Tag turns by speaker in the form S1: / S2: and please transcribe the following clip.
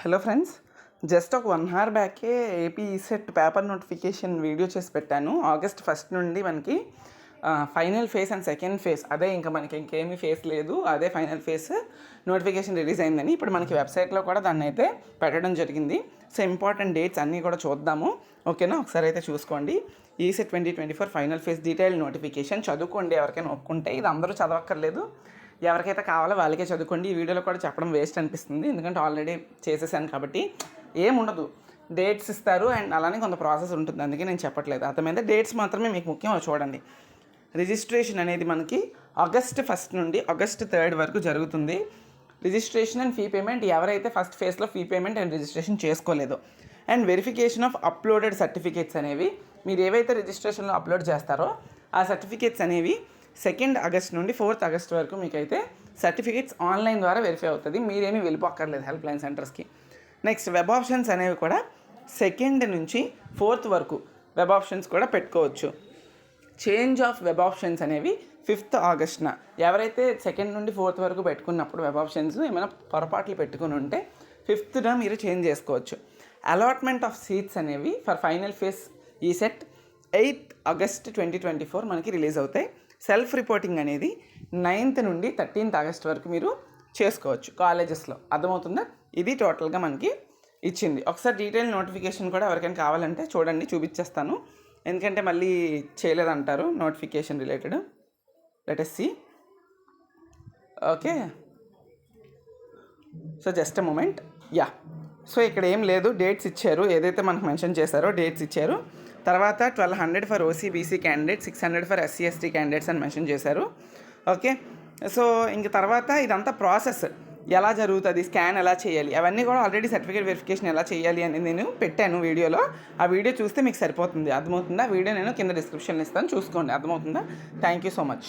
S1: Hello friends, just ఒక 1 hour బ్యాకే AP ECET paper notification video చేసి పెట్టాను. ఆగస్ట్ 1 నుండి మనకి final phase and second phase అదే, ఇంకా మనకి ఇంకేమీ ఫేజ్ లేదు, అదే ఫైనల్ ఫేజ్ నోటిఫికేషన్ రిలీజ్ అయిందని ఇప్పుడు మనకి వెబ్సైట్లో కూడా దాన్ని అయితే పెట్టడం జరిగింది. సో ఇంపార్టెంట్ డేట్స్ అన్నీ కూడా చూద్దాము, ఓకేనా? ఒకసారి అయితే చూసుకోండి. ECET 2024 final phase detail notification చదువుకోండి. ఎవరికైనా ఒప్పుకుంటే, ఇది అందరూ చదవక్కర్లేదు, ఎవరికైతే కావాలో వాళ్ళకే చదువుకోండి. ఈ వీడియోలో కూడా చెప్పడం వేస్ట్ అనిపిస్తుంది, ఎందుకంటే ఆల్రెడీ చేసేసాను కాబట్టి ఏముండదు. డేట్స్ ఇస్తారు అండ్ అలానే కొంత ప్రాసెస్ ఉంటుంది, అందుకే నేను చెప్పట్లేదు. అర్థమైందా? డేట్స్ మాత్రమే మీకు ముఖ్యం, చూడండి. రిజిస్ట్రేషన్ అనేది మనకి ఆగస్ట్ 1 నుండి ఆగస్ట్ 3 వరకు జరుగుతుంది. రిజిస్ట్రేషన్ అండ్ ఫీ పేమెంట్, ఎవరైతే ఫస్ట్ ఫేజ్లో ఫీ పేమెంట్ అండ్ రిజిస్ట్రేషన్ చేసుకోలేదో, and verification of uploaded certificates అనేవి, మీరు ఏవైతే రిజిస్ట్రేషన్లో అప్లోడ్ చేస్తారో ఆ సర్టిఫికేట్స్ అనేవి 2 ఆగస్ట్ నుండి 4 ఆగస్ట్ వరకు మీకైతే సర్టిఫికేట్స్ ఆన్లైన్ ద్వారా వెరిఫై అవుతుంది. మీరేమీ వెళ్ళిపోక్కర్లేదు హెల్ప్ లైన్ సెంటర్స్కి. నెక్స్ట్ వెబ్ ఆప్షన్స్ అనేవి కూడా 2 నుంచి 4 వరకు వెబ్ ఆప్షన్స్ కూడా పెట్టుకోవచ్చు. చేంజ్ ఆఫ్ వెబ్ ఆప్షన్స్ అనేవి 5 ఆగస్ట్న, ఎవరైతే 2 నుండి 4 వరకు పెట్టుకున్నప్పుడు వెబ్ ఆప్షన్స్ ఏమైనా పొరపాట్లు పెట్టుకుని ఉంటే 5th మీరు చేంజ్ చేసుకోవచ్చు. అలాట్మెంట్ ఆఫ్ సీట్స్ అనేవి for final phase ECET 8 August 2024 మనకి రిలీజ్ అవుతాయి. సెల్ఫ్ రిపోర్టింగ్ అనేది 9th నుండి 13th ఆగస్ట్ వరకు మీరు చేసుకోవచ్చు కాలేజెస్లో. అర్థమవుతుందా? ఇది టోటల్గా మనకి ఇచ్చింది. ఒకసారి డీటెయిల్ నోటిఫికేషన్ కూడా ఎవరికైనా కావాలంటే చూడండి, చూపించేస్తాను, ఎందుకంటే మళ్ళీ చేయలేదంటారు notification related. Let us see. Okay, so just a moment. Yeah, so ఇక్కడ ఏం లేదు, డేట్స్ ఇచ్చారు, ఏదైతే మనకు మెన్షన్ చేశారో డేట్స్ ఇచ్చారు. తర్వాత 1200 for OCBC candidate, 600 for SC ST candidates అని మెన్షన్ చేశారు. ఓకే, సో ఇంక తర్వాత ఇదంతా ప్రాసెస్ ఎలా జరుగుతుంది, స్కాన్ ఎలా చేయాలి, అవన్నీ కూడా ఆల్రెడీ సర్టిఫికేట్ వెరిఫికేషన్ ఎలా చేయాలి అని నేను పెట్టాను వీడియోలో. ఆ వీడియో చూస్తే మీకు సరిపోతుంది. అర్థమవుతుందా? వీడియో నేను కింద డిస్క్రిప్షన్లో ఇస్తాను, చూసుకోండి. అర్థమవుతుందా? Thank you so much.